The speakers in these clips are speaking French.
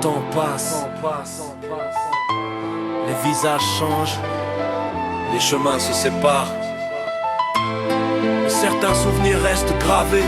temps passe, les visages changent, les chemins se séparent, mais certains souvenirs restent gravés.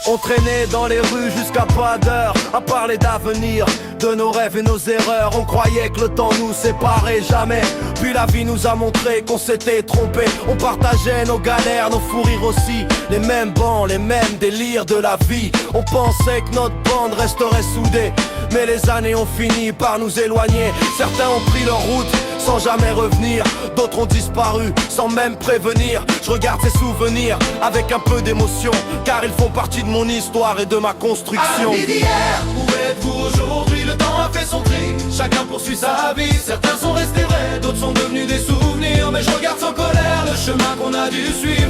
On traînait dans les rues jusqu'à pas d'heure, à parler d'avenir, de nos rêves et nos erreurs. On croyait que le temps nous séparait jamais, puis la vie nous a montré qu'on s'était trompé. On partageait nos galères, nos fous rires aussi, les mêmes bancs, les mêmes délires de la vie. On pensait que notre bande resterait soudée, mais les années ont fini par nous éloigner. Certains ont pris leur route sans jamais revenir, d'autres ont disparu sans même prévenir. Je regarde ces souvenirs avec un peu d'émotion, car ils font partie de mon histoire et de ma construction. Amis d'hier, où êtes-vous aujourd'hui? Le temps a fait son tri, chacun poursuit sa vie. Certains sont restés vrais, d'autres sont devenus des souvenirs. Mais je regarde sans colère le chemin qu'on a dû suivre.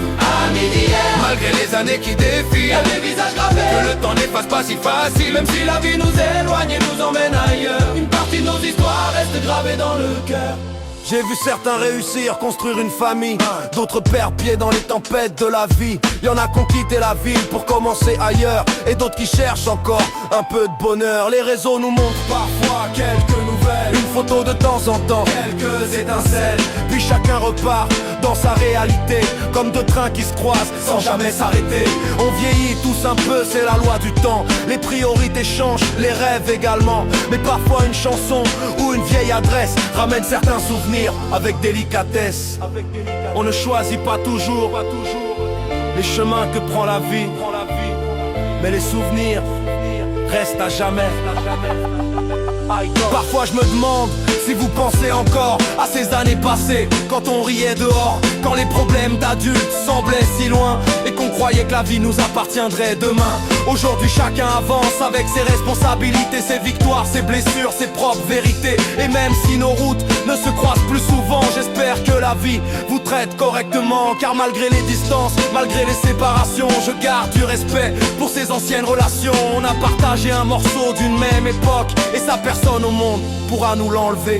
Amis d'hier, malgré les années qui défilent, y'a des visages gravés que le temps n'efface pas si facile. Même si la vie nous éloigne et nous emmène ailleurs, une partie de nos histoires reste gravée dans le cœur. J'ai vu certains réussir, construire une famille, d'autres perdre pied dans les tempêtes de la vie. Y'en a qui ont quitté la ville pour commencer ailleurs, et d'autres qui cherchent encore un peu de bonheur. Les réseaux nous montrent parfois quelques nouvelles, une photo de temps en temps, quelques étincelles, puis chacun repart dans sa réalité, comme deux trains qui se croisent sans jamais s'arrêter. On vieillit tous un peu, c'est la loi du temps. Les priorités changent, les rêves également, mais parfois une chanson ou une vieille adresse ramène certains souvenirs avec délicatesse. On ne choisit pas toujours les chemins que prend la vie, mais les souvenirs restent à jamais. Parfois je me demande si vous pensez encore à ces années passées, quand on riait dehors, quand les problèmes d'adultes semblaient si loin, et qu'on croyait que la vie nous appartiendrait demain. Aujourd'hui chacun avance avec ses responsabilités, ses victoires, ses blessures, ses propres vérités. Et même si nos routes ne se croisent plus souvent, j'espère que la vie vous traite correctement, car malgré les distances, malgré les séparations, je garde du respect pour ces anciennes relations. On a partagé un morceau d'une même époque, et ça personne au monde pourra nous l'enlever.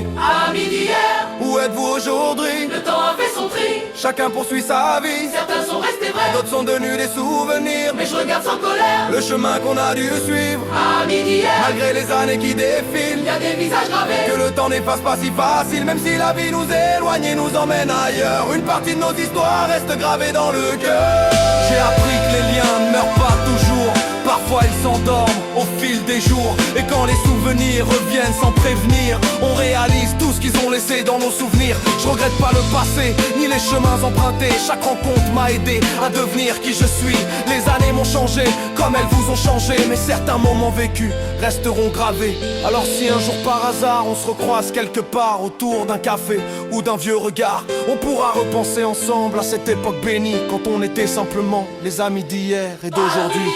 Amis d'hier, où êtes-vous aujourd'hui? le temps a fait son tri, Chacun poursuit sa vie, certains sont restés vrais, d'autres sont devenus des souvenirs. mais je regarde sans colère Le chemin qu'on a dû suivre, amis d'hier, malgré les années qui défilent, y'a des visages gravés que le temps n'efface pas si facile. Même si la vie nous éloigne et nous emmène ailleurs, une partie de nos histoires reste gravée dans le cœur. J'ai appris que les liens ne meurent pas toujours, parfois ils s'endorment au fil des jours. Et quand les souvenirs reviennent sans prévenir, on réalise tout ce qu'ils ont laissé dans nos souvenirs. Je regrette pas le passé, ni les chemins empruntés. Chaque rencontre m'a aidé à devenir qui je suis. Les années m'ont changé, comme elles vous ont changé, mais certains moments vécus resteront gravés. Alors si un jour par hasard on se recroise quelque part autour d'un café ou d'un vieux regard, on pourra repenser ensemble à cette époque bénie, quand on était simplement les amis d'hier et d'aujourd'hui.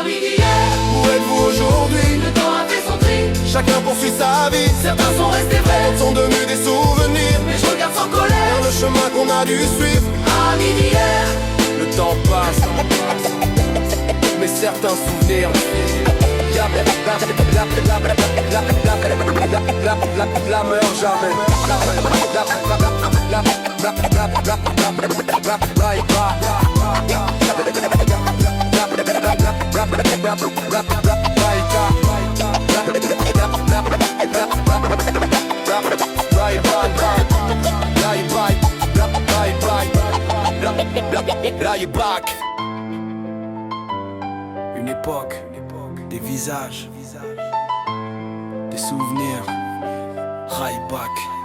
Amis d'hier, Où êtes-vous aujourd'hui? le temps a fait son tri, Chacun poursuit sa vie, certains sont restés vrais, d'autres sont devenus des souvenirs. mais je regarde sans colère Le chemin qu'on a dû suivre, amis d'hier, le temps passe, mais certains souvenirs la meurt jamais. Une époque, des visages, des souvenirs. Right back.